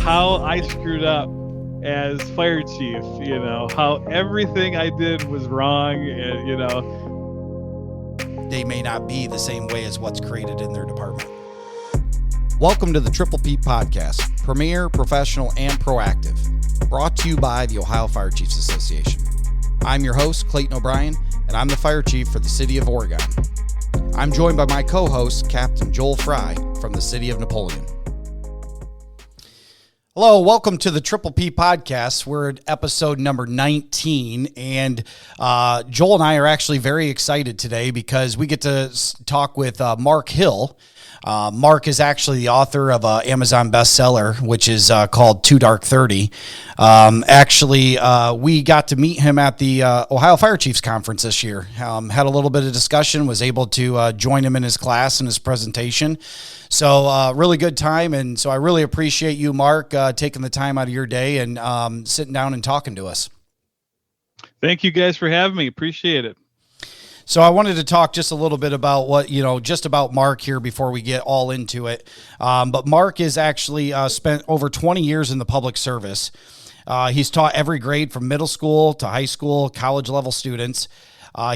how I screwed up as fire chief, how everything I did was wrong, and they may not be the same way as what's created in their department. Welcome to the Triple P Podcast, premier, professional, and proactive, brought to you by the Ohio Fire Chiefs Association. I'm your host, Clayton O'Brien, and I'm the fire chief for the city of Oregon. I'm joined by my co-host, Captain Joel Fry from the city of Napoleon. Hello, welcome to the Triple P Podcast. We're at episode number 19, and Joel and I are actually very excited today because we get to talk with Marc Hill. Marc is actually the author of an Amazon bestseller, which is called Too Dark 30. We got to meet him at the Ohio Fire Chiefs Conference this year. Had a little bit of discussion, was able to join him in his class and his presentation. So really good time, and so I really appreciate you, Marc, taking the time out of your day and sitting down and talking to us. Thank you guys for having me. Appreciate it. So I wanted to talk just a little bit about just about Marc here before we get all into it. But Marc is actually spent over 20 years in the public service. He's taught every grade from middle school to high school, college level students.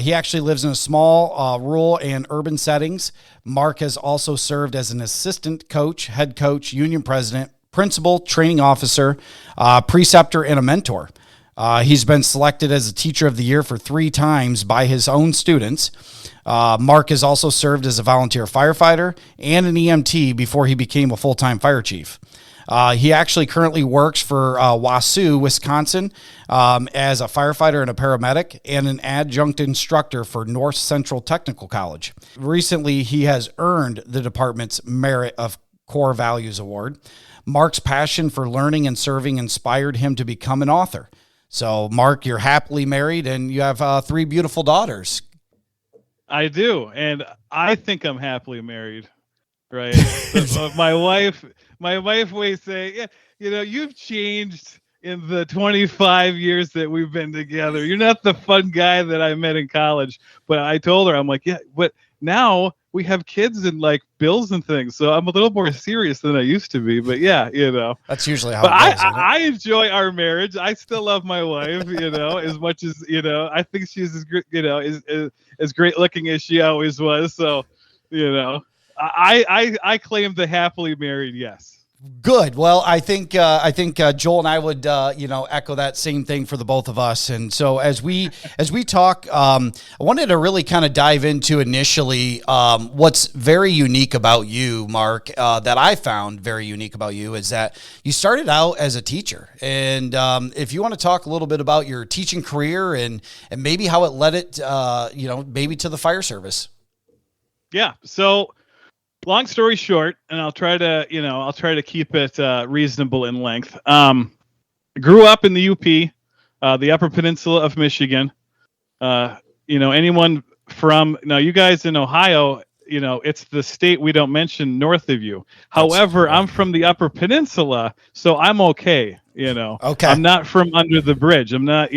He actually lives in a small rural and urban settings. Marc has also served as an assistant coach, head coach, union president, principal, training officer, preceptor, and a mentor. He's been selected as a teacher of the year for 3 times by his own students. Marc has also served as a volunteer firefighter and an EMT before he became a full-time fire chief. He actually currently works for Wausau, Wisconsin, as a firefighter and a paramedic and an adjunct instructor for North Central Technical College. Recently, he has earned the department's Merit of Core Values Award. Marc's passion for learning and serving inspired him to become an author. So, Marc, you're happily married and you have 3 beautiful daughters. I do, and I think I'm happily married, right? My wife may say, yeah, you've changed in the 25 years that we've been together. You're not the fun guy that I met in college. But I told her, I'm like, yeah, but now we have kids and like bills and things, so I'm a little more serious than I used to be. But yeah, that's usually how but it goes. I enjoy our marriage. I still love my wife, as much as I think she's as good, as great looking as she always was. So, I claim the happily married. Yes. Good. Well, I think Joel and I would echo that same thing for the both of us. And so as we talk, I wanted to really kind of dive into initially what's very unique about you, Marc, that I found very unique about you is that you started out as a teacher. And if you want to talk a little bit about your teaching career and maybe how it led it, maybe to the fire service. Yeah. So, long story short, and I'll try to keep it reasonable in length. Grew up in the UP, the Upper Peninsula of Michigan. Anyone from you guys in Ohio, it's the state we don't mention north of you. However, I'm from the Upper Peninsula, so I'm okay. Okay. I'm not from under the bridge. I'm not,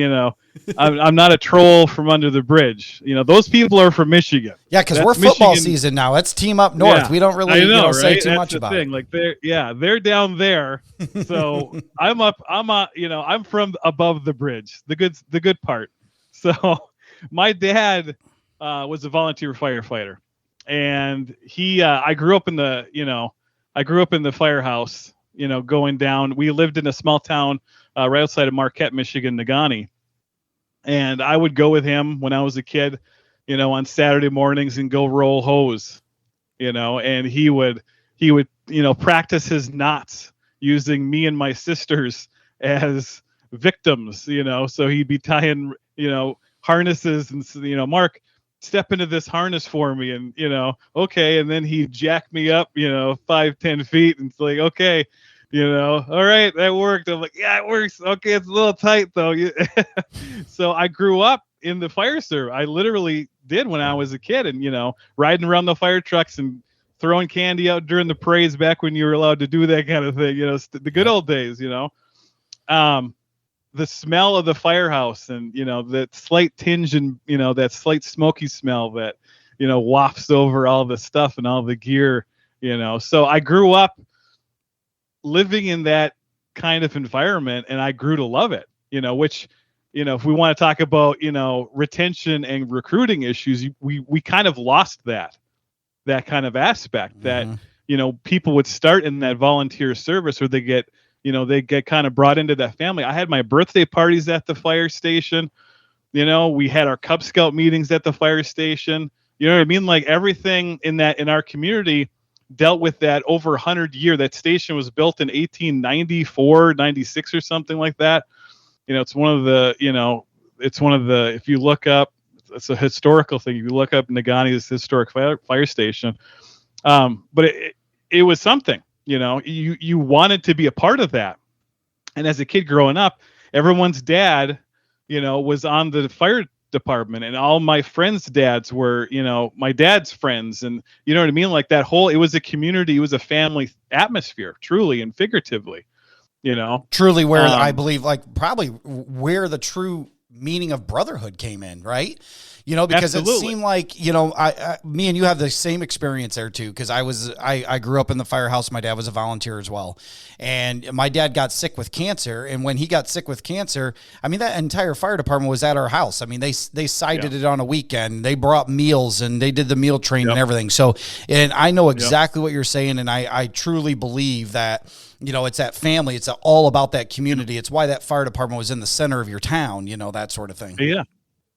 I'm not a troll from under the bridge. Those people are from Michigan. Yeah, because we're football season now. It's team up north. Yeah, we don't really say too much about it. Like they're down there. So I'm from above the bridge, the good part. So my dad was a volunteer firefighter, and I grew up in the firehouse. Going down, we lived in a small town right outside of Marquette, Michigan, Negaunee. And I would go with him when I was a kid, on Saturday mornings and go roll hose, and he would, practice his knots using me and my sisters as victims, so he'd be tying, harnesses and, Marc, step into this harness for me. And, okay. And then he'd jack me up, 5-10 feet. And it's like, okay, all right, that worked. I'm like, yeah, it works. Okay. It's a little tight though. So I grew up in the fire service. I literally did when I was a kid and, riding around the fire trucks and throwing candy out during the parades back when you were allowed to do that kind of thing, the good old days, the smell of the firehouse and, that slight tinge and, that slight smoky smell that, wafts over all the stuff and all the gear, So I grew up living in that kind of environment, and I grew to love it, which, if we want to talk about, retention and recruiting issues, we kind of lost that kind of aspect that, people would start in that volunteer service, or they get kind of brought into that family. I had my birthday parties at the fire station. We had our Cub Scout meetings at the fire station. You know what I mean? Like everything in our community dealt with that over 100 year. That station was built in 1894, 96 or something like that. It's one of the, if you look up, it's a historical thing. If you look up Negauni's historic fire station. But it was something, you wanted to be a part of that. And as a kid growing up, everyone's dad, was on the fire department, and all my friends' dads were, my dad's friends. And you know what I mean? Like that whole, it was a community, it was a family atmosphere, truly and figuratively, truly where I believe like probably where the true meaning of brotherhood came in, right? Because Absolutely. It seemed like, me and you have the same experience there too. Cause I grew up in the firehouse. My dad was a volunteer as well. And my dad got sick with cancer. And when he got sick with cancer, I mean, that entire fire department was at our house. I mean, they sited it on a weekend. They brought meals and they did the meal train and everything. So, and I know exactly what you're saying. And I truly believe that, it's that family. It's all about that community. It's why that fire department was in the center of your town, that sort of thing. Yeah.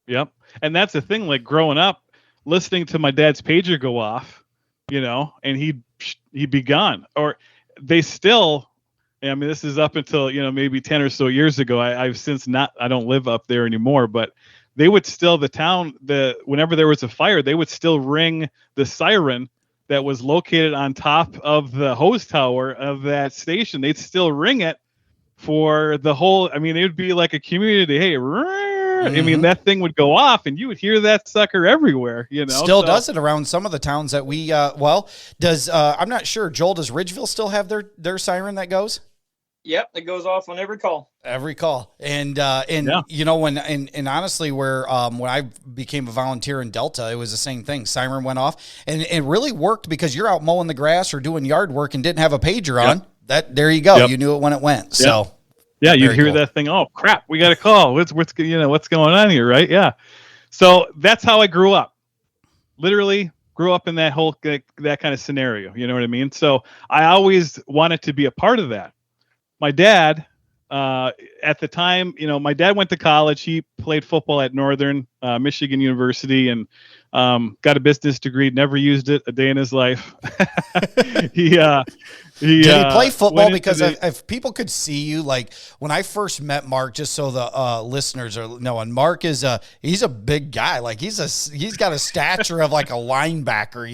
Yep. And that's the thing, like growing up, listening to my dad's pager go off, and he'd be gone. Or they still, I mean, this is up until, maybe 10 or so years ago. I've since I don't live up there anymore, but they would still, whenever there was a fire, they would still ring the siren that was located on top of the hose tower of that station. They'd still ring it for the whole, it would be like a community. Hey, I mean, that thing would go off and you would hear that sucker everywhere, Still does it around some of the towns that we, I'm not sure, Joel, does Ridgeville still have their siren that goes? Yep. It goes off on every call. And honestly, when I became a volunteer in Delta, it was the same thing. Siren went off and it really worked because you're out mowing the grass or doing yard work and didn't have a pager on. There you go. Yep. You knew it when it went. So. Yeah, you hear that thing. Oh crap, we got a call. What's going on here, right? Yeah. So that's how I grew up. Literally grew up in that whole that kind of scenario. You know what I mean? So I always wanted to be a part of that. My dad, at the time, my dad went to college. He played football at Northern Michigan University and got a business degree. Never used it a day in his life. Did he play football? Because if people could see you, like when I first met Mark, just so the listeners are knowing, Mark he's a big guy. Like he's got a stature of like a linebacker,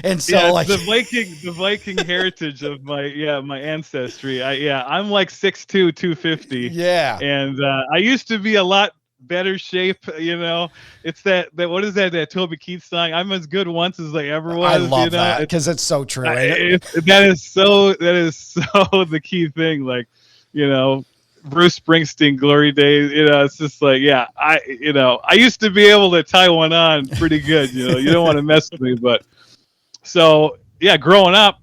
and so like the Viking heritage of my ancestry. I'm like 6'2", 250. Yeah, and I used to be a lot better shape, it's that what is that Toby Keith song, I'm as good once as I ever was. I love that because it's so true. That is so the key thing, like Bruce Springsteen, Glory Days, it's just like I used to be able to tie one on pretty good. You don't want to mess with me. But so growing up,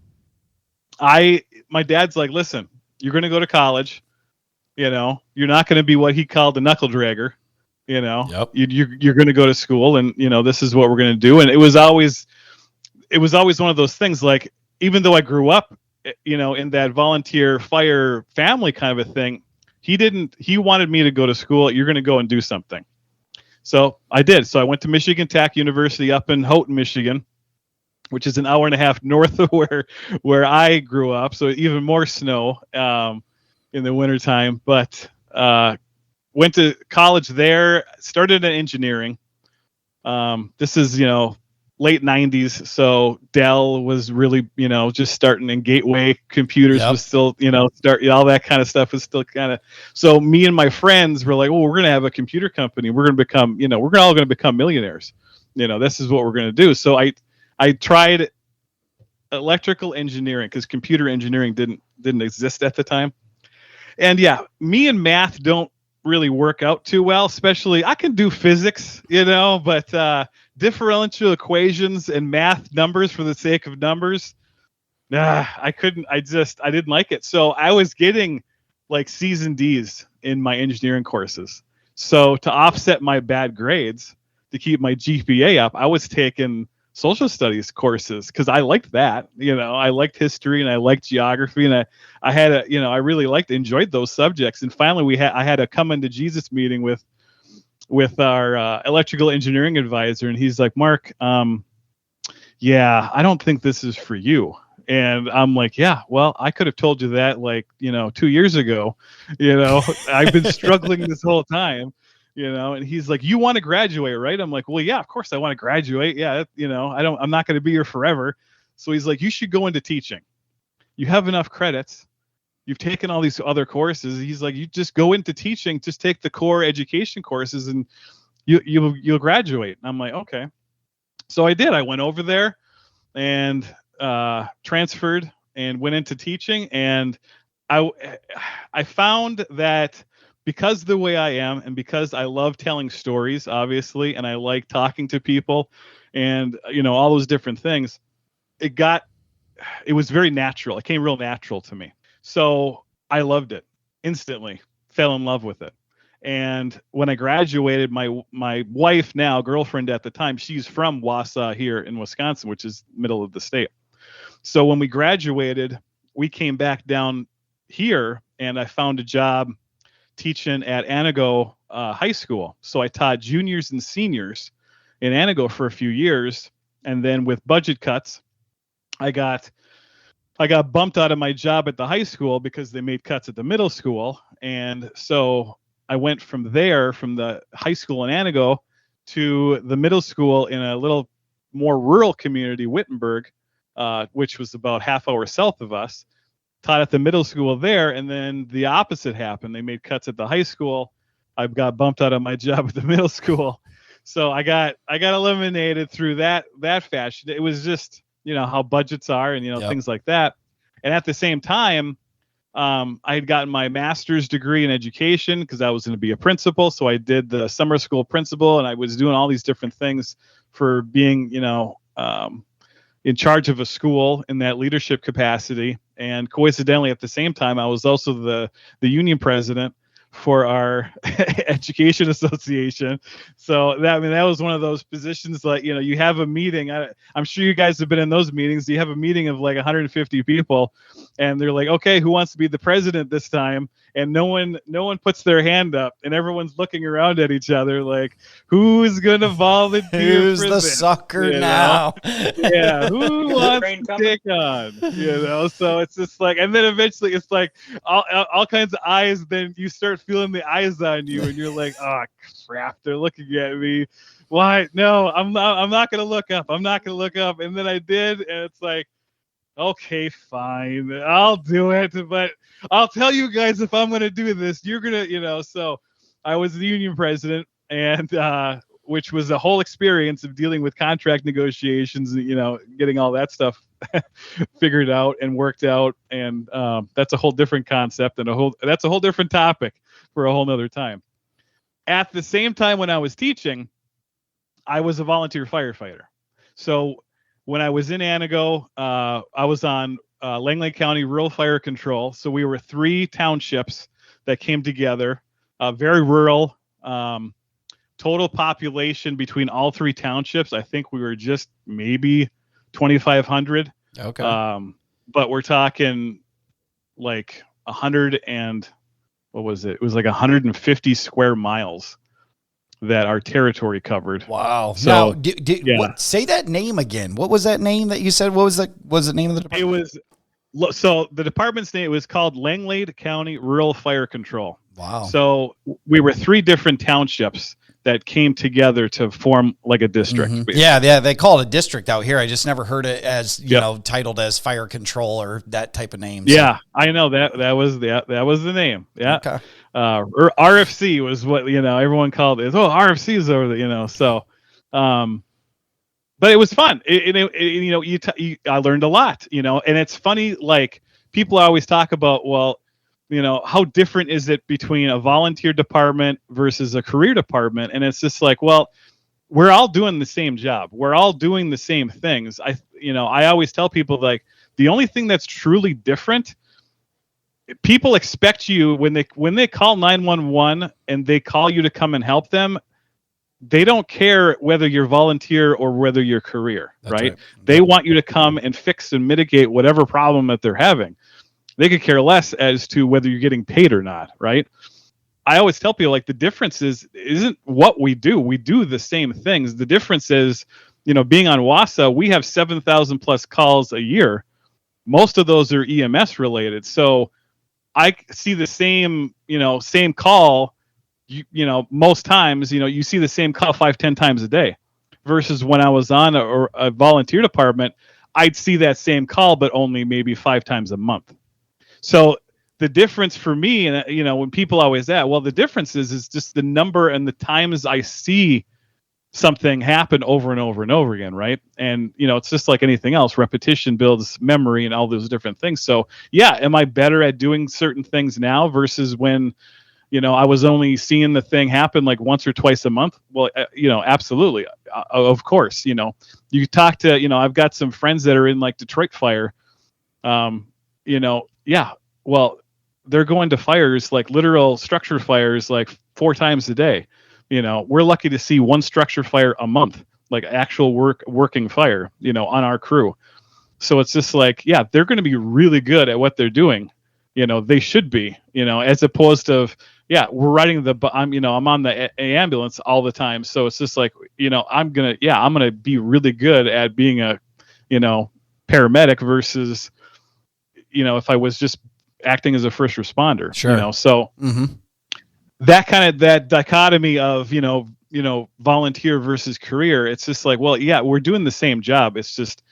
my dad's like, listen, you're going to go to college, you're not going to be what he called a knuckle dragger. Yep. You're going to go to school, and this is what we're going to do. And it was always one of those things. Like even though I grew up, in that volunteer fire family kind of a thing, he wanted me to go to school. You're going to go and do something. So I did. So I went to Michigan Tech University up in Houghton, Michigan, which is an hour and a half north of where I grew up. So even more snow in the wintertime, but went to college there, started in engineering. This is, late 90s. So Dell was really, just starting, and Gateway Computers was still, all that kind of stuff was still kind of. So me and my friends were like, well, we're going to have a computer company. We're going to become, we're all going to become millionaires. This is what we're going to do. So I tried electrical engineering because computer engineering didn't exist at the time. And me and math don't really work out too well, especially I can do physics, but differential equations and math numbers for the sake of numbers, I didn't like it. So I was getting like C's and D's in my engineering courses. So to offset my bad grades, to keep my GPA up, I was taking social studies courses because I liked that. I liked history and I liked geography, and I had I really enjoyed those subjects. And finally, I had a come into Jesus meeting with our electrical engineering advisor, and he's like, Mark, yeah, I don't think this is for you. And I'm like, yeah, well, I could have told you that 2 years ago. I've been struggling this whole time. And he's like, you want to graduate, right? I'm like, well, yeah, of course I want to graduate. Yeah. I'm not going to be here forever. So he's like, you should go into teaching. You have enough credits. You've taken all these other courses. He's like, you just go into teaching, just take the core education courses and you'll graduate. And I'm like, okay. So I did. I went over there and transferred and went into teaching. And I found that because the way I am and because I love telling stories, obviously, and I like talking to people and, all those different things, it was very natural. It came real natural to me. So I loved it instantly, fell in love with it. And when I graduated, my wife now, girlfriend at the time, she's from Wausau here in Wisconsin, which is middle of the state. So when we graduated, we came back down here and I found a job teaching at Anago High School. So I taught juniors and seniors in Anago for a few years. And then with budget cuts, I got bumped out of my job at the high school because they made cuts at the middle school. And so I went from the high school in Anago to the middle school in a little more rural community, Wittenberg, which was about half hour south of us, taught at the middle school there. And then the opposite happened. They made cuts at the high school. I got bumped out of my job at the middle school. So I got eliminated through that fashion. It was just, how budgets are and, Yep. things like that. And at the same time, I had gotten my master's degree in education because I was going to be a principal. So I did the summer school principal and I was doing all these different things for being, in charge of a school in that leadership capacity. And coincidentally, at the same time, I was also the union president for our education association. So that was one of those positions like, you have a meeting. I'm sure you guys have been in those meetings. You have a meeting of like 150 people and they're like, okay, who wants to be the president this time? And no one puts their hand up and everyone's looking around at each other like, who's going to volunteer? Who's the sucker now? Yeah. Who wants to take on, so it's just like, and then eventually it's like all kinds of eyes. Then you start feeling the eyes on you and you're like, oh crap, they're looking at me. Why? No, I'm not going to look up. I'm not going to look up. And then I did. And it's like, okay, fine, I'll do it. But I'll tell you guys if I'm going to do this, you're going to, so I was the union president and, which was a whole experience of dealing with contract negotiations, getting all that stuff figured out and worked out. And that's a whole different concept and that's a whole different topic for a whole nother time. At the same time, when I was teaching, I was a volunteer firefighter. So when I was in Anago, I was on Langley County Rural Fire Control. So we were 3 townships that came together, very rural. Total population between all 3 townships, I think we were just maybe 2,500. Okay. But we're talking like 100 and what was it? It was like 150 square miles that our territory covered. Wow. So now, say that name again. What was that name that you said? What was the name of the department? So the department's name was called Langley County Rural Fire Control. Wow. So we were 3 different townships that came together to form like a district. Mm-hmm. Yeah, they call it a district out here. I just never heard it as titled as fire control or that type of name. So. Yeah, I know that was the name. Yeah. Okay. Or RFC was what everyone called it. Oh, RFC is over there. So, but it was fun. I learned a lot. And it's funny. Like people always talk about, well, how different is it between a volunteer department versus a career department? And it's just like, well, we're all doing the same job. We're all doing the same things. I always tell people like the only thing that's truly different people expect you when they call 911 and they call you to come and help them. They don't care whether you're volunteer or whether you're career, right? They want you to come and fix and mitigate whatever problem that they're having. They could care less as to whether you're getting paid or not, right? I always tell people, like, the difference isn't what we do. We do the same things. The difference is, being on Wausau, we have 7,000 plus calls a year. Most of those are EMS related. So I see the same call, most times, you see the same call 5-10 times a day, versus when I was on a volunteer department, I'd see that same call, but only maybe 5 times a month. So the difference for me, and when people always ask, well, the difference is just the number and the times I see something happen over and over and over again, right? And it's just like anything else. Repetition builds memory and all those different things. So yeah, am I better at doing certain things now versus when I was only seeing the thing happen like once or twice a month? Well, absolutely, of course. You talk to I've got some friends that are in like Detroit Fire. Yeah, well, they're going to fires, like literal structure fires, like 4 times a day. We're lucky to see one structure fire a month, like actual working fire, on our crew. So it's just like, yeah, they're going to be really good at what they're doing. They should be, as opposed to, yeah, we're riding I'm on the ambulance all the time. So it's just like, I'm going to be really good at being a, paramedic versus, if I was just acting as a first responder. Sure. So that dichotomy of, volunteer versus career, it's just like, well, yeah, we're doing the same job. It's just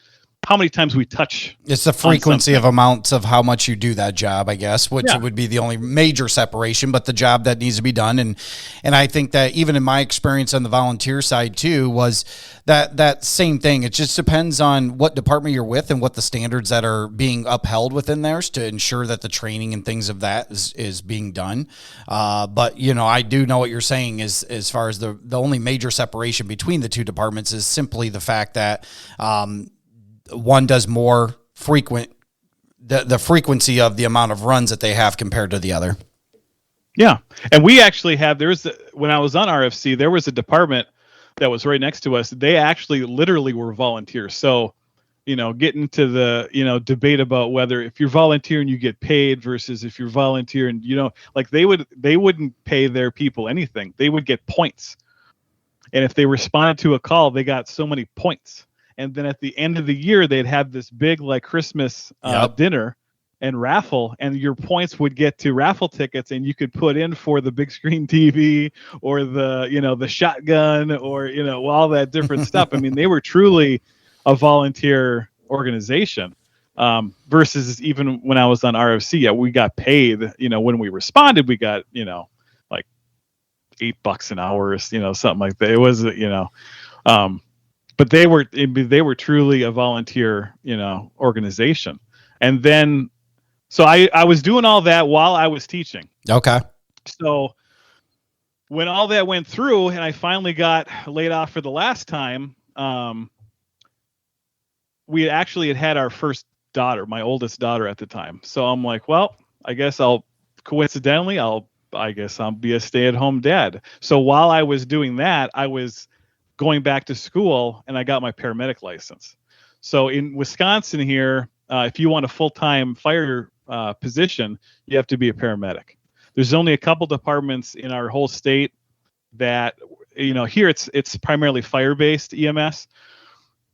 how many times we touch. It's the frequency of amounts of how much you do that job, I guess, which would be the only major separation, but the job that needs to be done. And I think that even in my experience on the volunteer side too, was that same thing. It just depends on what department you're with and what the standards that are being upheld within theirs to ensure that the training and things of that is being done. But I do know what you're saying is, as far as the only major separation between the two departments is simply the fact that, one does more frequent, the frequency of the amount of runs that they have compared to the other. Yeah. And we actually have, when I was on RFC, there was a department that was right next to us. They actually literally were volunteers. So, getting to the, debate about whether if you're volunteering, you get paid versus if you're volunteering, like they wouldn't pay their people anything. They would get points. And if they responded to a call, they got so many points. And then at the end of the year, they'd have this big like Christmas dinner and raffle, and your points would get to raffle tickets, and you could put in for the big screen TV or the shotgun or all that different stuff. I mean, they were truly a volunteer organization. Versus even when I was on RFC, yeah, we got paid. When we responded, we got like $8 an hour, something like that. It was but they were truly a volunteer, organization. And then, so I was doing all that while I was teaching. Okay. So when all that went through and I finally got laid off for the last time, we actually had our first daughter, my oldest daughter at the time. So I'm like, well, I guess I'll be a stay-at-home dad. So while I was doing that, I was going back to school and I got my paramedic license. So in Wisconsin here, if you want a full-time fire position, you have to be a paramedic. There's only a couple departments in our whole state that, here it's primarily fire-based EMS.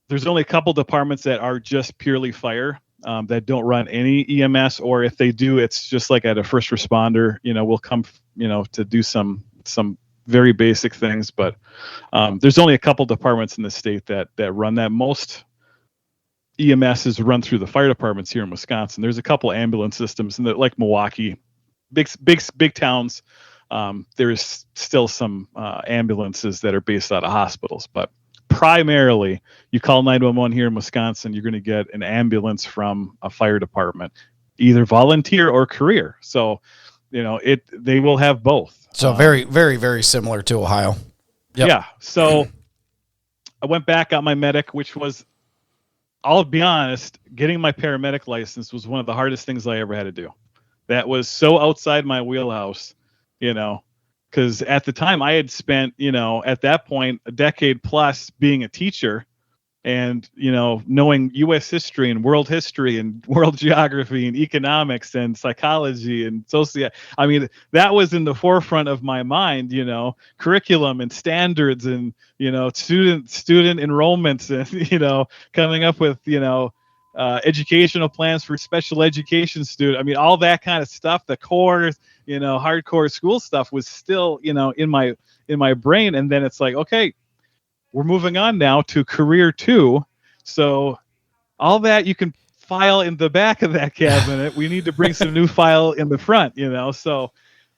There's only a couple departments that are just purely fire, that don't run any EMS, or if they do, it's just like at a first responder, we'll come, to do some very basic things, but there's only a couple departments in the state that run that. Most EMS is run through the fire departments here in Wisconsin. There's a couple ambulance systems in like Milwaukee, big towns. There's still some ambulances that are based out of hospitals, but primarily you call 911 here in Wisconsin, you're going to get an ambulance from a fire department, either volunteer or career. So, they will have both. So very, very, very similar to Ohio. Yep. Yeah. So I went back, got my medic, which was, I'll be honest, getting my paramedic license was one of the hardest things I ever had to do. that was so outside my wheelhouse, because at the time I had spent, at that point, a decade plus being a teacher and, knowing U.S. history and world geography and economics and psychology and I mean, that was in the forefront of my mind, curriculum and standards and, student enrollments and, coming up with, educational plans for special education students. I mean, all that kind of stuff, the core, hardcore school stuff was still, in my brain. And then it's like, okay, we're moving on now to career 2. So all that you can file in the back of that cabinet. We need to bring some new file in the front, So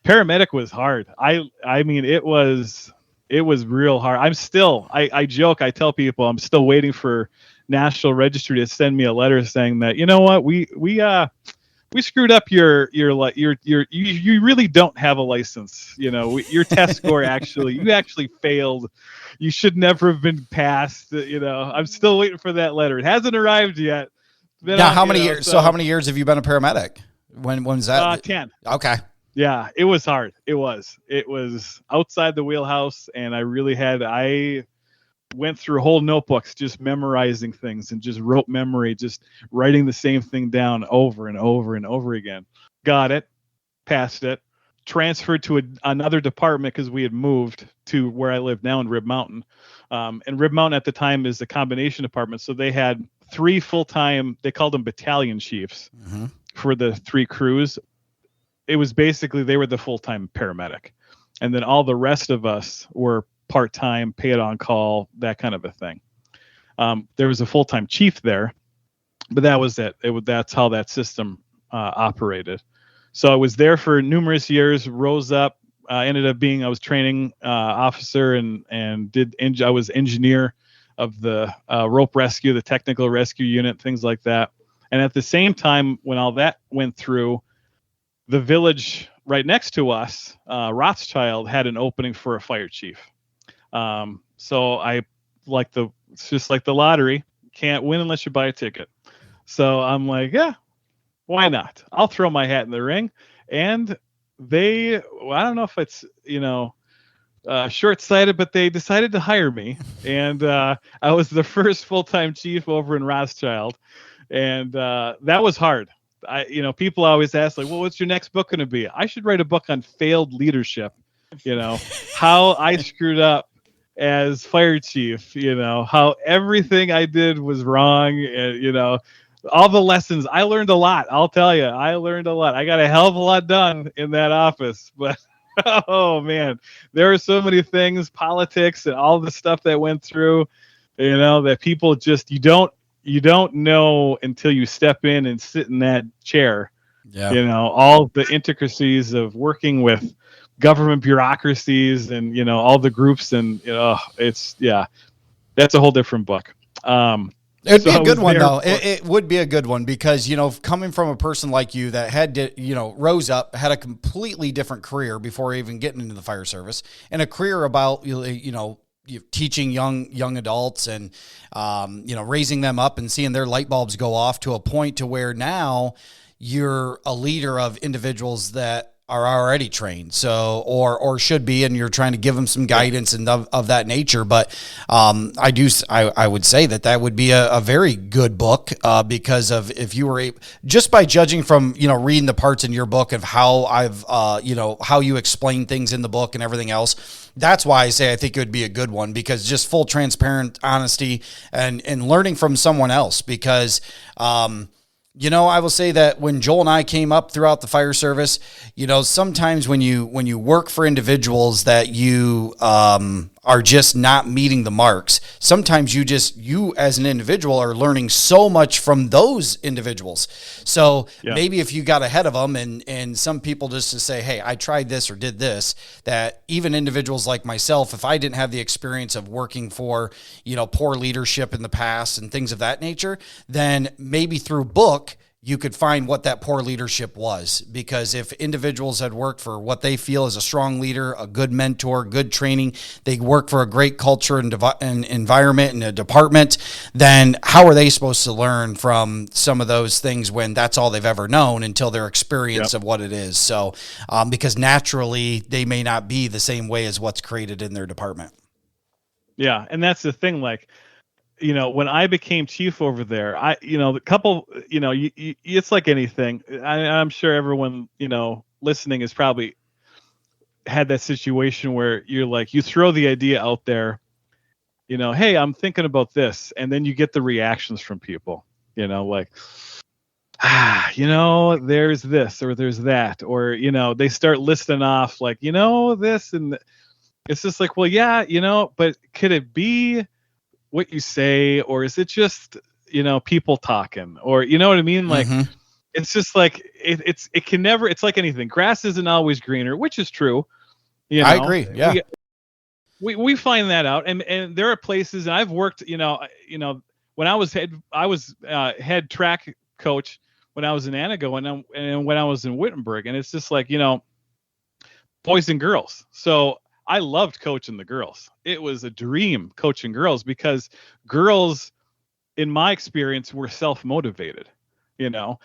paramedic was hard. I mean, it was real hard. I joke, I tell people I'm still waiting for National Registry to send me a letter saying that, you know what, we screwed up you really don't have a license. Your test score you actually failed. You should never have been passed. I'm still waiting for that letter. It hasn't arrived yet. Now, how many years? So how many years have you been a paramedic? When's that? 10. Okay. Yeah, it was hard. It was outside the wheelhouse, and I went through whole notebooks just memorizing things and just rote memory, just writing the same thing down over and over and over again. Got it, passed it, transferred to another department because we had moved to where I live now in Rib Mountain. And Rib Mountain at the time is a combination department. So they had 3 full-time, they called them battalion chiefs for the 3 crews. It was basically, they were the full-time paramedic. And then all the rest of us were part-time, paid on call, that kind of a thing. There was a full-time chief there, but that was it. That's how that system operated. So I was there for numerous years, rose up, ended up being, I was training officer and I was engineer of the rope rescue, the technical rescue unit, things like that. And at the same time, when all that went through, the village right next to us, Rothschild, had an opening for a fire chief. So it's just like the lottery, can't win unless you buy a ticket. So I'm like, yeah, why not? I'll throw my hat in the ring. And I don't know if it's, short-sighted, but they decided to hire me. And I was the first full-time chief over in Rothschild. And that was hard. People always ask, like, well, what's your next book going to be? I should write a book on failed leadership, how I screwed up as fire chief, how everything I did was wrong. And, all the lessons. I learned a lot. I'll tell you, I learned a lot. I got a hell of a lot done in that office, but oh man, there are so many things, politics and all the stuff that went through, that people just, you don't know until you step in and sit in that chair. Yeah. All the intricacies of working with government bureaucracies and, all the groups and, that's a whole different book. It'd be a good one, though. It would be a good one because, coming from a person like you that had to, rose up, had a completely different career before even getting into the fire service, and a career about, teaching young adults and, raising them up and seeing their light bulbs go off to a point to where now you're a leader of individuals that are already trained, so or should be, and you're trying to give them some guidance and of that nature. But I would say that would be a very good book because of if you were just by judging from reading the parts in your book of how how you explain things in the book and everything else. That's why I say I think it would be a good one, because just full transparent honesty and learning from someone else because. I will say that when Joel and I came up throughout the fire service, sometimes when you work for individuals that you are just not meeting the marks, sometimes you as an individual are learning so much from those individuals. So maybe if you got ahead of them and some people just to say, hey, I tried this or did this, that even individuals like myself, if I didn't have the experience of working for, poor leadership in the past and things of that nature, then maybe through book, you could find what that poor leadership was. Because if individuals had worked for what they feel is a strong leader, a good mentor, good training, they work for a great culture and environment and a department, then how are they supposed to learn from some of those things when that's all they've ever known until their experience of what it is? So, because naturally they may not be the same way as what's created in their department. Yeah. And that's the thing, like, when I became chief over there, the couple, it's like anything. I'm sure everyone, listening has probably had that situation where you're like, you throw the idea out there, hey, I'm thinking about this. And then you get the reactions from people, like, there's this or there's that, or, they start listing off like, this, and it's just like, well, yeah, but could it be what you say, or is it just people talking, or you know what I mean? Like, it's just like it can never. It's like anything. Grass isn't always greener, which is true. I agree. Yeah, we find that out, and there are places, and I've worked. When I was head track coach when I was in Anago, and when I was in Wittenberg, and it's just like boys and girls. So I loved coaching the girls. It was a dream coaching girls, because girls, in my experience, were self-motivated.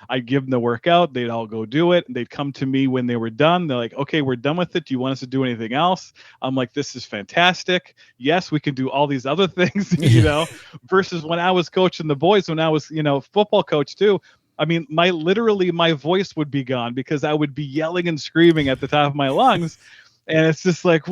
I'd give them the workout. They'd all go do it. They'd come to me when they were done. They're like, okay, we're done with it. Do you want us to do anything else? I'm like, this is fantastic. Yes, we can do all these other things, versus when I was coaching the boys, when I was, football coach too. I mean, my voice would be gone because I would be yelling and screaming at the top of my lungs. And it's just like,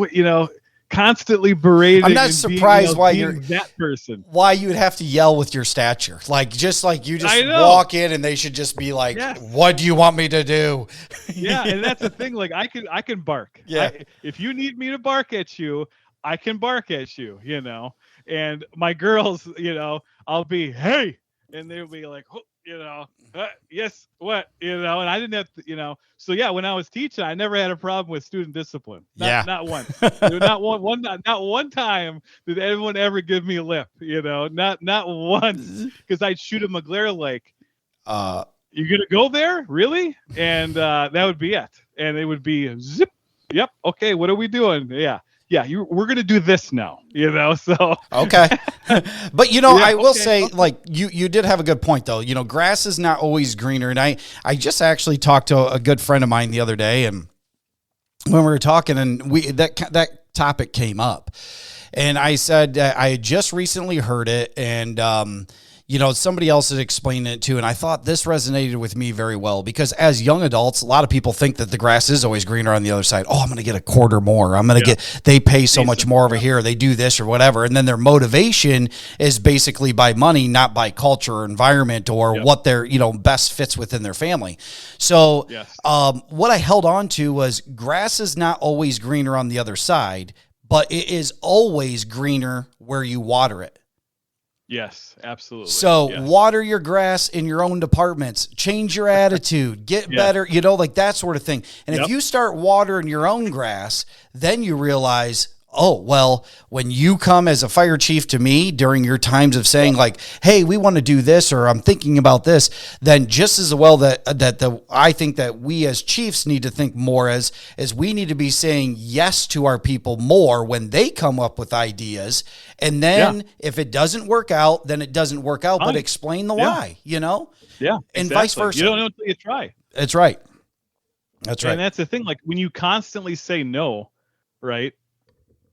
constantly berating. I'm not surprised why you're that person. Why you would have to yell with your stature. Like, just like you just walk in and they should just be like, what do you want me to do? Yeah. And that's the thing. Like, I can bark. Yeah. If you need me to bark at you, I can bark at you, and my girls, I'll be, hey, and they'll be like, yes, what, and I didn't have to, so yeah, when I was teaching, I never had a problem with student discipline. Not one. not one time did anyone ever give me a lip, not once, because I'd shoot them a glare like, you're going to go there? Really? And that would be it. And it would be zip. Yep. Okay. What are we doing? Yeah. We're going to do this now, so. Okay. But, I will say, like, you did have a good point, though. Grass is not always greener. And I just actually talked to a good friend of mine the other day, and when we were talking, and that topic came up, and I said I had just recently heard it, and somebody else had explained it too, and I thought this resonated with me very well, because as young adults, a lot of people think that the grass is always greener on the other side. Oh, I'm going to get a quarter more. I'm going to they pay so much more over here. They do this or whatever. And then their motivation is basically by money, not by culture or environment or what their, best fits within their family. So what I held on to was grass is not always greener on the other side, but it is always greener where you water it. Yes, absolutely. So water your grass in your own departments, change your attitude, get better, like that sort of thing. And if you start watering your own grass, then you realize, oh, well, when you come as a fire chief to me during your times of saying like, hey, we want to do this, or I'm thinking about this, then just as well I think that we as chiefs need to think more as we need to be saying yes to our people more when they come up with ideas. And then if it doesn't work out, then it doesn't work out, but explain the why, Yeah. And vice versa. You don't know until you try. That's right. That's right. And that's the thing. Like, when you constantly say no, right?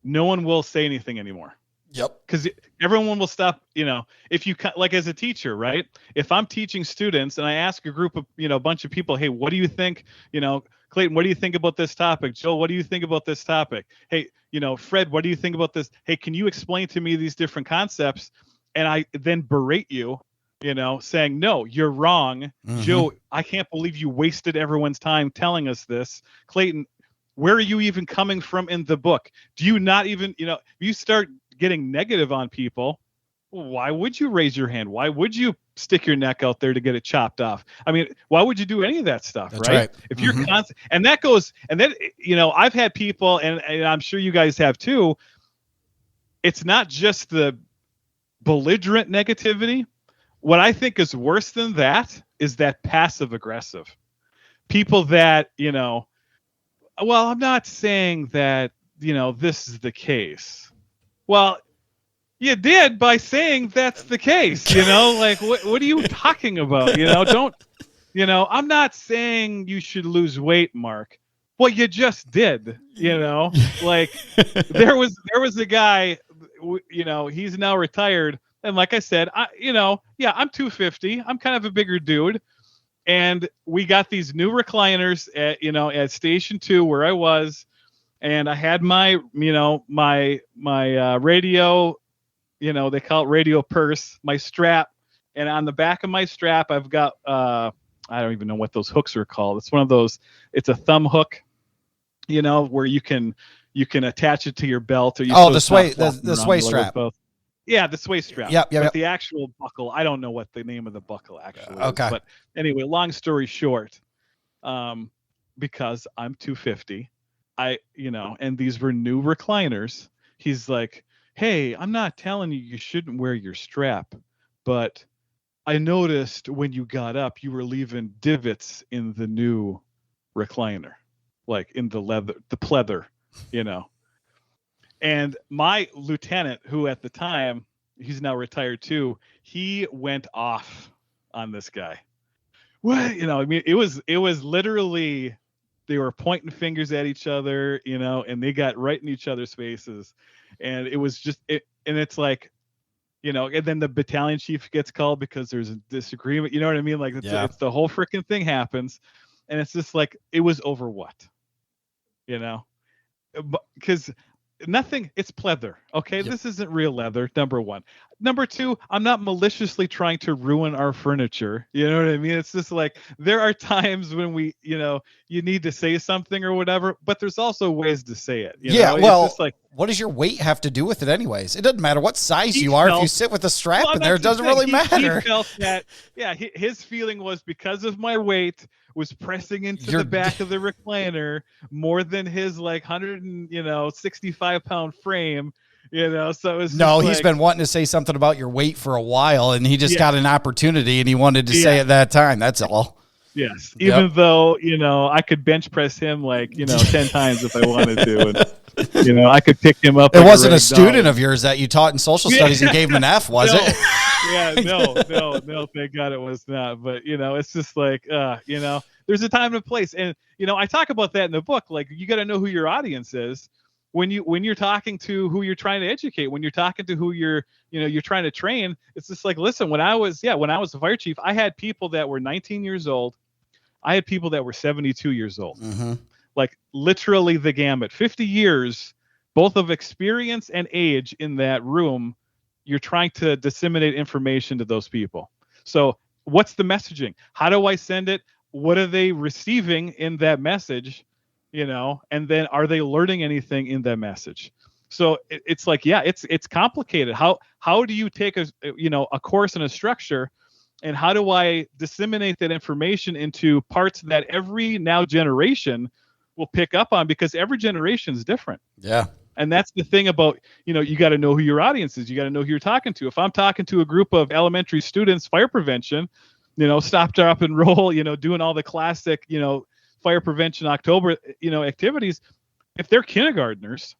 No one will say anything anymore. Yep. Because everyone will stop, if you, like, as a teacher, right? If I'm teaching students and I ask a group of, a bunch of people, hey, what do you think, Clayton, what do you think about this topic? Joe, what do you think about this topic? Hey, Fred, what do you think about this? Hey, can you explain to me these different concepts? And I then berate you, saying, no, you're wrong. Mm-hmm. Joe, I can't believe you wasted everyone's time telling us this. Clayton, where are you even coming from in the book? Do you not even, you start getting negative on people, why would you raise your hand? Why would you stick your neck out there to get it chopped off? I mean, why would you do any of that stuff? That's right. If you're constant, and that goes, and then, I've had people, and I'm sure you guys have too. It's not just the belligerent negativity. What I think is worse than that is that passive aggressive. People that, well, I'm not saying that, this is the case. Well, you did by saying that's the case, like what are you talking about? Don't, I'm not saying you should lose weight, Mark. Well, you just did, like there was a guy, he's now retired. And like I said, I'm 250. I'm kind of a bigger dude. And we got these new recliners at Station 2 where I was. And I had my, my radio, they call it radio purse, my strap. And on the back of my strap, I've got, I don't even know what those hooks are called. It's one of those, it's a thumb hook, where you can attach it to your belt. Or you the sway strap. Yeah, the sway strap. Yep. But the actual buckle, I don't know what the name of the buckle actually is. But anyway, long story short, because I'm 250, and these were new recliners. He's like, hey, I'm not telling you shouldn't wear your strap, but I noticed when you got up, you were leaving divots in the new recliner, like in the leather, the pleather, And my lieutenant, who at the time, he's now retired too, he went off on this guy. What? I mean, it was literally, they were pointing fingers at each other, and they got right in each other's faces. And it was just, and it's like, and then the battalion chief gets called because there's a disagreement. You know what I mean? Like it's the whole freaking thing happens. And it's just like, it was over what? Because nothing, it's pleather. Okay. Yep. This isn't real leather. Number one. Number two, I'm not maliciously trying to ruin our furniture. You know what I mean? It's just like, there are times when we, you need to say something or whatever, but there's also ways to say it. Well, it's just like, what does your weight have to do with it anyways? It doesn't matter what size you are. If you sit with a strap in there, it doesn't really matter. He felt that, his feeling was because of my weight was pressing into the back of the recliner more than his like 165-pound frame. So it was he's been wanting to say something about your weight for a while, and he just got an opportunity, and he wanted to say it that time. That's all. Yes, even though I could bench press him like 10 times if I wanted to, and I could pick him up. It wasn't a student of yours that you taught in social studies and gave him an F, was it? No. Thank God it was not. But it's just like there's a time and a place, and I talk about that in the book. Like you got to know who your audience is. When you're talking to who you're trying to educate, when you're talking to who you're trying to train, it's just like, listen, when I was the fire chief, I had people that were 19 years old. I had people that were 72 years old, like literally the gamut, 50 years, both of experience and age in that room. You're trying to disseminate information to those people. So what's the messaging? How do I send it? What are they receiving in that message? And then are they learning anything in that message? So it's like, it's complicated. How do you take a course and a structure, and how do I disseminate that information into parts that every now generation will pick up on, because every generation is different. Yeah. And that's the thing about, you got to know who your audience is. You got to know who you're talking to. If I'm talking to a group of elementary students, fire prevention, stop, drop, and roll, doing all the classic, fire prevention October, activities. If they're kindergartners,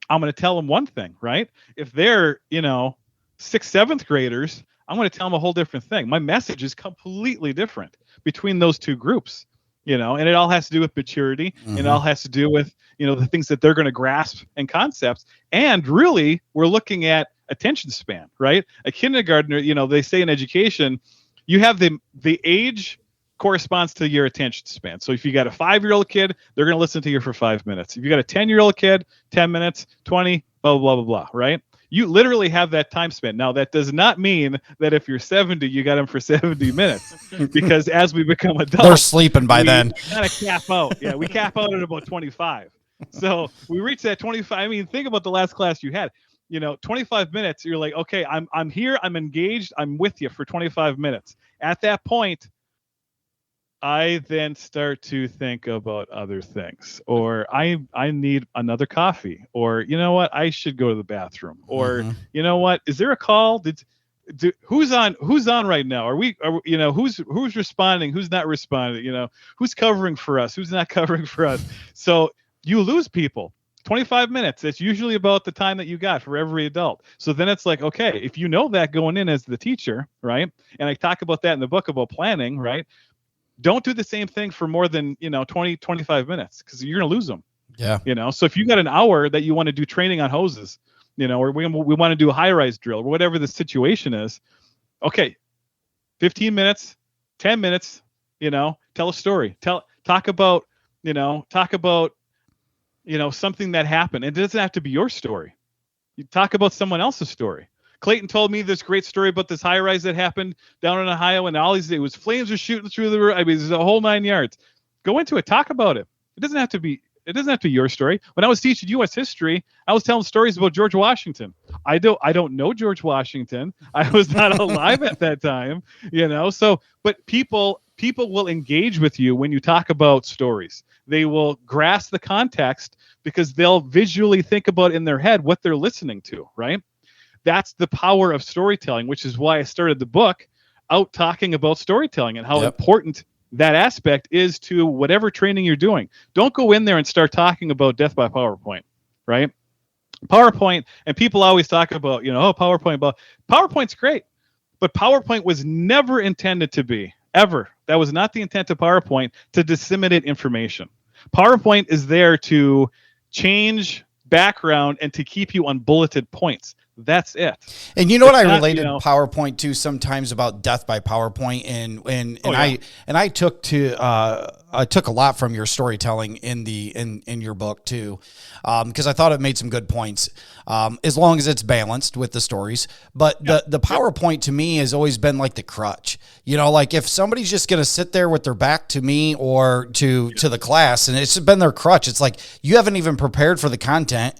I'm going to tell them one thing, right? If they're, 6th, 7th graders, I'm going to tell them a whole different thing. My message is completely different between those two groups, and it all has to do with maturity. And it all has to do with, the things that they're going to grasp and concepts. And really, we're looking at attention span, right? A kindergartner, they say in education, you have the age corresponds to your attention span. So if you got a 5-year-old kid, they're going to listen to you for 5 minutes. If you got a 10-year-old kid, 10 minutes, 20, blah, blah, blah, blah, right? You literally have that time span. Now, that does not mean that if you're 70, you got them for 70 minutes, because as we become adults, they're sleeping by then. We kind of cap out. Yeah, we cap out at about 25. So we reach that 25. I mean, think about the last class you had. 25 minutes, you're like, okay, I'm here, I'm engaged, I'm with you for 25 minutes. At that point, I then start to think about other things, or I need another coffee, or you know what, I should go to the bathroom, or you know what, is there a call? who's on right now? Are we who's responding? Who's not responding? Who's covering for us? Who's not covering for us? So you lose people. 25 minutes. That's usually about the time that you got for every adult. So then it's like, okay, if you know that going in as the teacher, right? And I talk about that in the book about planning, right? Don't do the same thing for more than 20, 25 minutes because you're gonna lose them. Yeah. So if you got an hour that you want to do training on hoses, or we want to do a high-rise drill or whatever the situation is, okay, 15 minutes, 10 minutes, tell a story, talk about something that happened. It doesn't have to be your story. You talk about someone else's story. Clayton told me this great story about this high-rise that happened down in Ohio, and it was flames were shooting through the roof. I mean, there's a whole 9 yards. Go into it, talk about it. It doesn't have to be your story. When I was teaching U.S. history, I was telling stories about George Washington. I don't know George Washington. I was not alive at that time, So, but people will engage with you when you talk about stories. They will grasp the context because they'll visually think about in their head what they're listening to, right? That's the power of storytelling, which is why I started the book out talking about storytelling and how important that aspect is to whatever training you're doing. Don't go in there and start talking about death by PowerPoint, right? PowerPoint, and people always talk about, PowerPoint, but PowerPoint's great, but PowerPoint was never intended to be, ever. That was not the intent of PowerPoint, to disseminate information. PowerPoint is there to change background and to keep you on bulleted points. That's it. And you know what I related PowerPoint to sometimes about death by PowerPoint, and I took a lot from your storytelling in your book too, because I thought it made some good points, as long as it's balanced with the stories. But the PowerPoint to me has always been like the crutch. Like if somebody's just going to sit there with their back to me or to the class, and it's been their crutch, it's like you haven't even prepared for the content,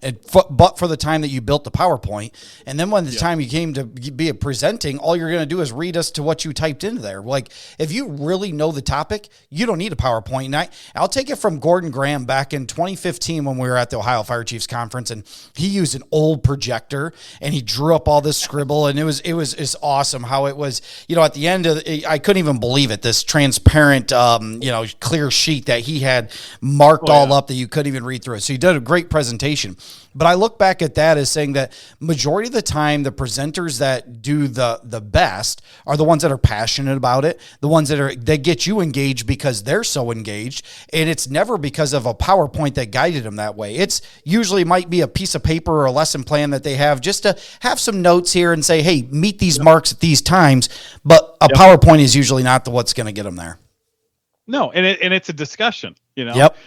but for the time that you built the PowerPoint. And then when the time you came to be presenting, all you're going to do is read us to what you typed into there. Like if you really know the topic, you don't need a PowerPoint. And I'll take it from Gordon Graham back in 2015 when we were at the Ohio Fire Chiefs Conference, and he used an old projector and he drew up all this scribble, and it was awesome how it was, at the end of I couldn't even believe it, this transparent, clear sheet that he had marked up that you couldn't even read through it. So he did a great presentation. But I look back at that as saying that majority of the time, the presenters that do the best are the ones that are passionate about it, the ones that get you engaged because they're so engaged. And it's never because of a PowerPoint that guided them that way. It's usually might be a piece of paper or a lesson plan that they have just to have some notes here and say, hey, meet these marks at these times. But a PowerPoint is usually not what's going to get them there. No, and it's a discussion,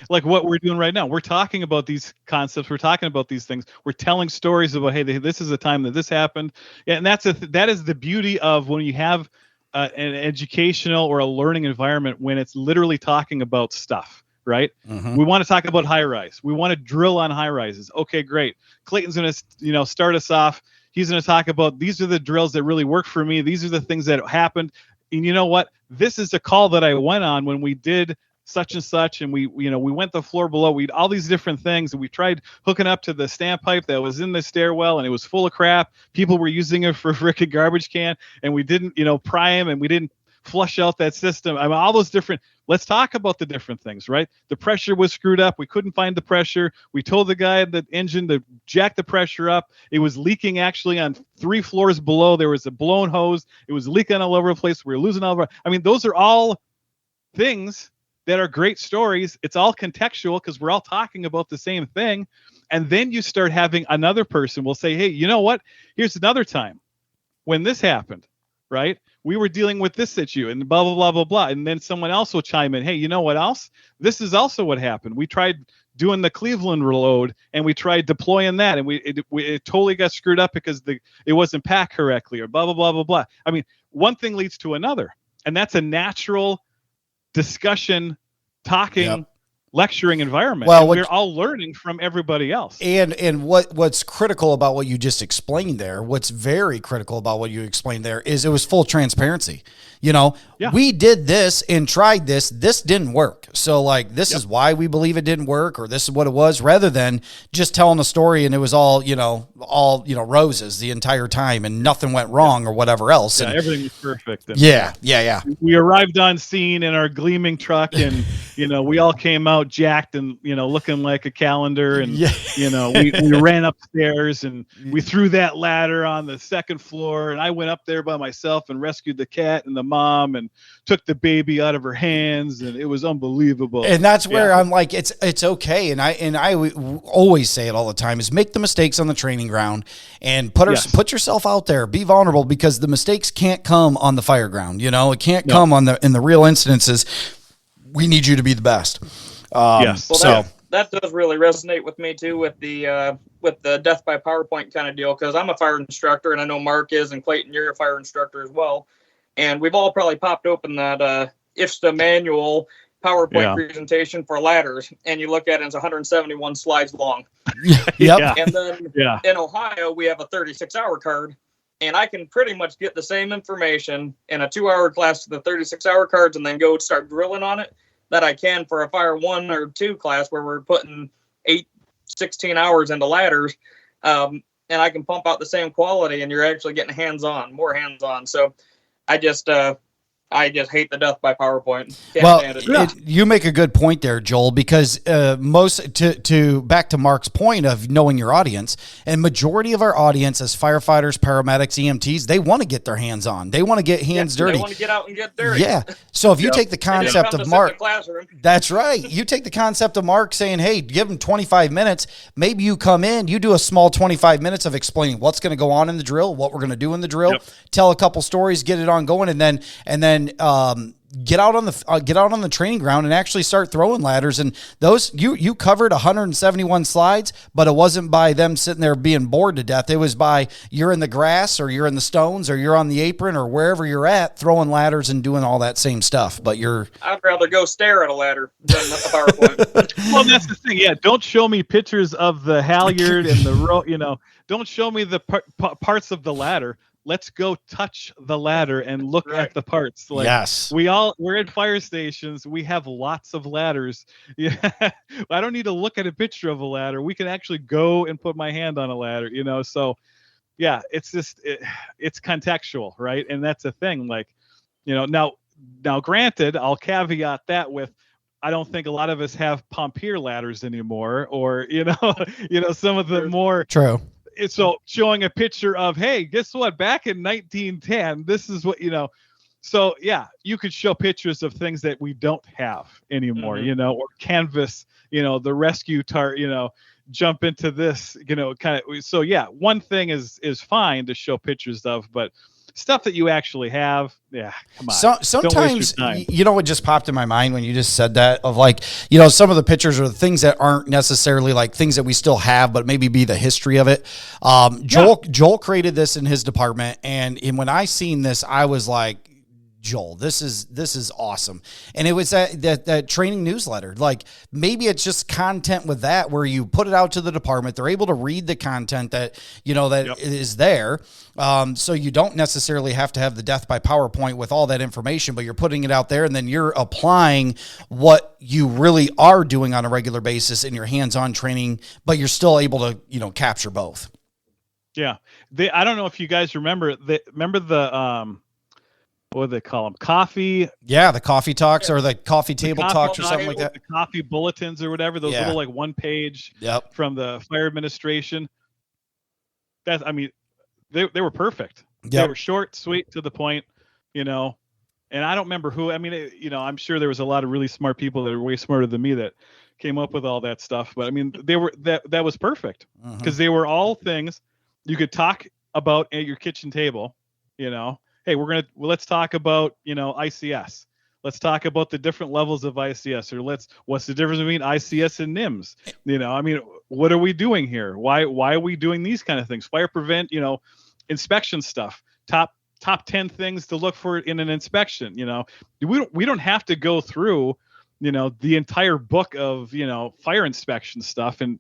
like what we're doing right now. We're talking about these concepts. We're talking about these things. We're telling stories about, hey, this is the time that this happened. And that is the beauty of when you have an educational or a learning environment, when it's literally talking about stuff, right? Mm-hmm. We want to talk about high rise. We want to drill on high rises. Okay, great. Clayton's going to, start us off. He's going to talk about, these are the drills that really work for me. These are the things that happened. And you know what? This is a call that I went on when we did such and such, and we went the floor below. We all these different things, and we tried hooking up to the standpipe that was in the stairwell, and it was full of crap. People were using it for a frickin' garbage can, and we didn't, prime, and we didn't flush out that system. I mean, all those different. Let's talk about the different things, right? The pressure was screwed up. We couldn't find the pressure. We told the guy at the engine to jack the pressure up. It was leaking actually on 3 floors below. There was a blown hose. It was leaking all over the place. We were losing all of our. I mean, those are all things that are great stories. It's all contextual because we're all talking about the same thing. And then you start having another person will say, hey, you know what? Here's another time when this happened, right? We were dealing with this issue and blah, blah, blah, blah, blah. And then someone else will chime in. Hey, you know what else? This is also what happened. We tried doing the Cleveland reload and we tried deploying that, and it totally got screwed up because it wasn't packed correctly or blah, blah, blah, blah, blah. I mean, one thing leads to another, and that's a natural discussion, talking lecturing environment. Well, We're all learning from everybody else. And what's critical about what you just explained there, what's very critical about what you explained there is it was full transparency. You know, we did this and tried this. This didn't work. So like, this is why we believe it didn't work, or this is what it was, rather than just telling a story and it was all roses the entire time and nothing went wrong or whatever else. Yeah, and everything was perfect. And yeah. We arrived on scene in our gleaming truck, and we all came out jacked and looking like a calendar, and we ran upstairs and we threw that ladder on the second floor, and I went up there by myself and rescued the cat and the mom and took the baby out of her hands, and it was unbelievable. And that's where I'm like, it's okay. And I always say it all the time is make the mistakes on the training ground and put yourself out there, be vulnerable, because the mistakes can't come on the fire ground. It can't come in the real incidences. We need you to be the best. Yes. Well, that does really resonate with me too, with the death by PowerPoint kind of deal, because I'm a fire instructor, and I know Mark is, and Clayton, you're a fire instructor as well. And we've all probably popped open that IFSTA manual PowerPoint presentation for ladders, and you look at it, and it's 171 slides long. Yep. And then in Ohio, we have a 36-hour card, and I can pretty much get the same information in a 2-hour class to the 36-hour cards, and then go start drilling on it, that I can for a Fire 1 or 2 class where we're putting 16 hours into ladders, and I can pump out the same quality, and you're actually getting more hands-on. So I just hate the death by PowerPoint. You make a good point there, Joel, because back to Mark's point of knowing your audience, and majority of our audience as firefighters, paramedics, EMTs, they want to get their hands on. They want to get hands dirty. They want to get out and get dirty. Yeah. So if you take the concept of Mark, that's right. You take the concept of Mark saying, hey, give them 25 minutes. Maybe you come in, you do a small 25 minutes of explaining what's going to go on in the drill, what we're going to do in the drill, tell a couple stories, get it on going, and then get out on the training ground and actually start throwing ladders. And those you covered 171 slides, but it wasn't by them sitting there being bored to death. It was by you're in the grass, or you're in the stones, or you're on the apron, or wherever you're at, throwing ladders and doing all that same stuff. But I'd rather go stare at a ladder than a PowerPoint. Well, that's the thing. Yeah, don't show me pictures of the halyard and the rope. Don't show me the parts of the ladder. Let's go touch the ladder and look at the parts. Yes. We're at fire stations. We have lots of ladders. Yeah. I don't need to look at a picture of a ladder. We can actually go and put my hand on a ladder, so yeah, it's just, it's contextual, right? And that's the thing, now granted, I'll caveat that with, I don't think a lot of us have Pompier ladders anymore, or, some of the more true. So showing a picture of, hey, guess what? Back in 1910, this is what, So yeah, you could show pictures of things that we don't have anymore, or canvas, the rescue jump into this, kind of. So yeah, one thing is fine to show pictures of, but stuff that you actually have, come on. Sometimes, what just popped in my mind when you just said that, of some of the pictures are the things that aren't necessarily like things that we still have, but maybe be the history of it. Joel created this in his department, and when I seen this, I was like, Joel, this is awesome. And it was that training newsletter. Like, maybe it's just content with that, where you put it out to the department. They're able to read the content that, is there. So you don't necessarily have to have the death by PowerPoint with all that information, but you're putting it out there, and then you're applying what you really are doing on a regular basis in your hands-on training, but you're still able to, capture both. Yeah. I don't know if you guys remember the, what do they call them? Coffee. Yeah, the coffee talks, or the coffee table talks, or something like that. The coffee bulletins or whatever. Those little one page from the fire administration. They were perfect. Yep. They were short, sweet, to the point. And I don't remember who. I'm sure there was a lot of really smart people that are way smarter than me that came up with all that stuff. But they were that was perfect, because they were all things you could talk about at your kitchen table. Hey, let's talk about, ICS. Let's talk about the different levels of ICS, or what's the difference between ICS and NIMS? What are we doing here? Why are we doing these kind of things? Fire prevent, inspection stuff, top 10 things to look for in an inspection. We don't have to go through, the entire book of, fire inspection stuff. And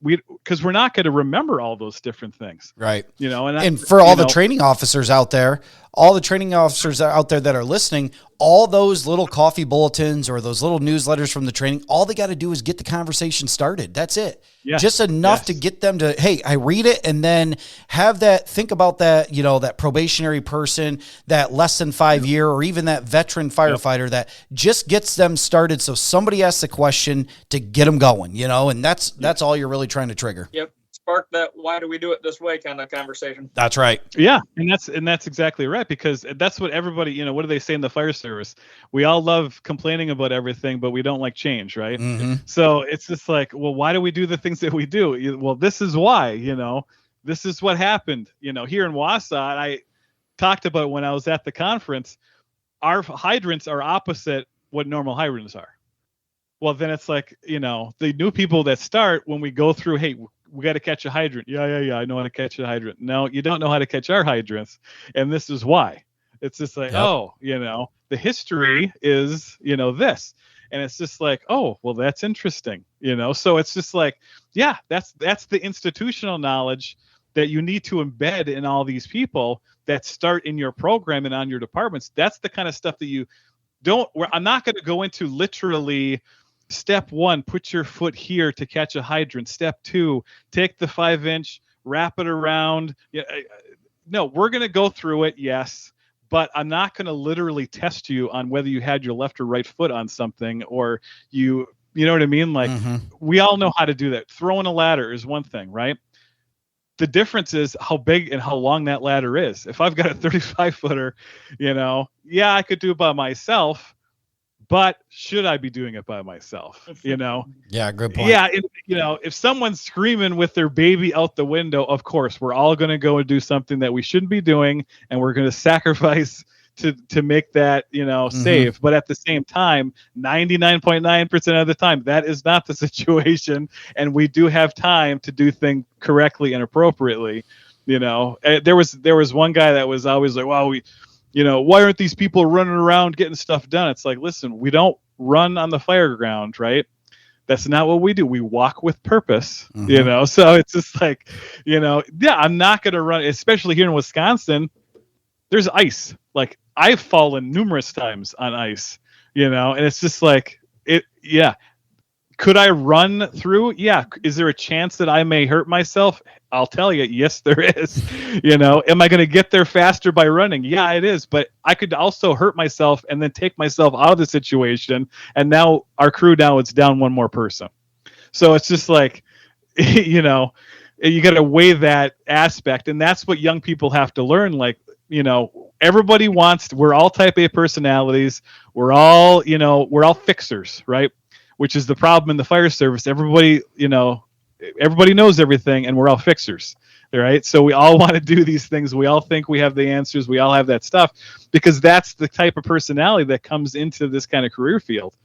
we because we're not going to remember all those different things. Right. And for all the training officers out there, that are listening, all those little coffee bulletins or those little newsletters from the training, all they got to do is get the conversation started. That's it. Yes. Just enough to get them to, hey, I read it, and then think about that, that probationary person, that less than 5 year, or even that veteran firefighter that just gets them started. So somebody asks a question to get them going, and that's all you're really trying to trigger. Yep. Spark that why do we do it this way kind of conversation. That's right. Yeah, and that's exactly right, because that's what everybody, what do they say in the fire service? We all love complaining about everything, but we don't like change, right? Mm-hmm. So it's just like, well, why do we do the things that we do? Well, this is why, this is what happened, here in Wausau. And I talked about when I was at the conference, our hydrants are opposite what normal hydrants are. Well, then it's like, the new people that start, when we go through, hey, we got to catch a hydrant. Yeah. I know how to catch a hydrant. No, you don't know how to catch our hydrants. And this is why. It's just like, the history is, this. And it's just like, oh, well, that's interesting. So it's just like, yeah, that's the institutional knowledge that you need to embed in all these people that start in your program and on your departments. That's the kind of stuff that you I'm not going to go into literally step 1, put your foot here to catch a hydrant. Step 2, take the 5-inch, wrap it around. No, we're going to go through it. Yes. But I'm not going to literally test you on whether you had your left or right foot on something, or you know what I mean? Like, we all know how to do that. Throwing a ladder is one thing, right? The difference is how big and how long that ladder is. If I've got a 35-footer, I could do it by myself. But should I be doing it by myself? Yeah, good point. Yeah, if someone's screaming with their baby out the window, of course, we're all going to go and do something that we shouldn't be doing, and we're going to sacrifice to make that, safe. But at the same time, 99.9% of the time, that is not the situation, and we do have time to do things correctly and appropriately. There was one guy that was always like, "Wow, why aren't these people running around getting stuff done?" It's like, listen, we don't run on the fire ground, right? That's not what we do. We walk with purpose, So it's just like, I'm not going to run, especially here in Wisconsin. There's ice. Like, I've fallen numerous times on ice, and it's just like, could I run through? Yeah. Is there a chance that I may hurt myself? I'll tell you, yes, there is. Am I going to get there faster by running? Yeah, it is. But I could also hurt myself and then take myself out of the situation. And now our crew it's down one more person. So it's just like, you got to weigh that aspect. And that's what young people have to learn. Like, everybody we're all type A personalities. We're all fixers, right? Which is the problem in the fire service. Everybody knows everything, and we're all fixers, right? So we all want to do these things. We all think we have the answers. We all have that stuff, because that's the type of personality that comes into this kind of career field.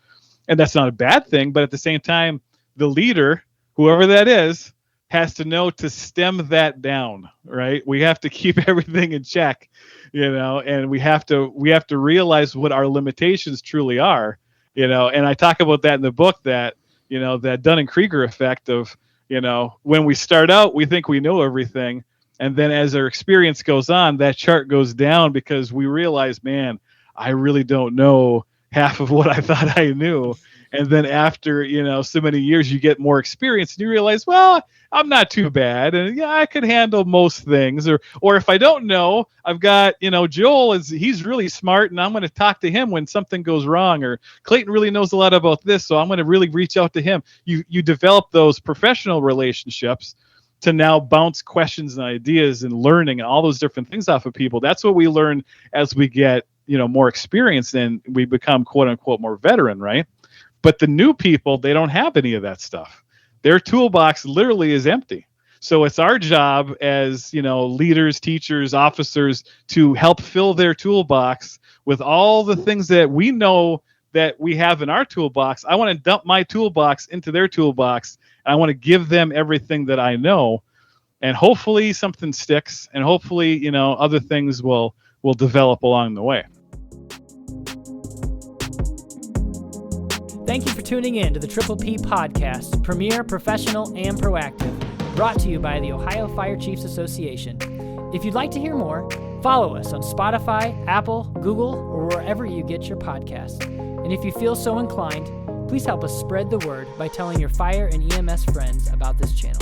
And that's not a bad thing, but at the same time, the leader, whoever that is, has to know to stem that down, right? We have to keep everything in check, and we have to realize what our limitations truly are. And I talk about that in the book, that, that Dunning-Kruger effect of, when we start out, we think we know everything. And then as our experience goes on, that chart goes down, because we realize, man, I really don't know half of what I thought I knew. And then after, so many years, you get more experience and you realize, well, I'm not too bad. And I could handle most things. Or if I don't know, I've got, Joel he's really smart, and I'm going to talk to him when something goes wrong. Or Clayton really knows a lot about this, so I'm going to really reach out to him. You develop those professional relationships to now bounce questions and ideas and learning and all those different things off of people. That's what we learn as we get, more experience, and we become quote unquote more veteran, right? But the new people, they don't have any of that stuff. Their toolbox literally is empty. So it's our job as, leaders, teachers, officers, to help fill their toolbox with all the things that we know that we have in our toolbox. I want to dump my toolbox into their toolbox. And I want to give them everything that I know. And hopefully something sticks, and hopefully, other things will develop along the way. Thank you for tuning in to the Triple P Podcast, premier, professional, and proactive, brought to you by the Ohio Fire Chiefs Association. If you'd like to hear more, follow us on Spotify, Apple, Google, or wherever you get your podcasts. And if you feel so inclined, please help us spread the word by telling your fire and EMS friends about this channel.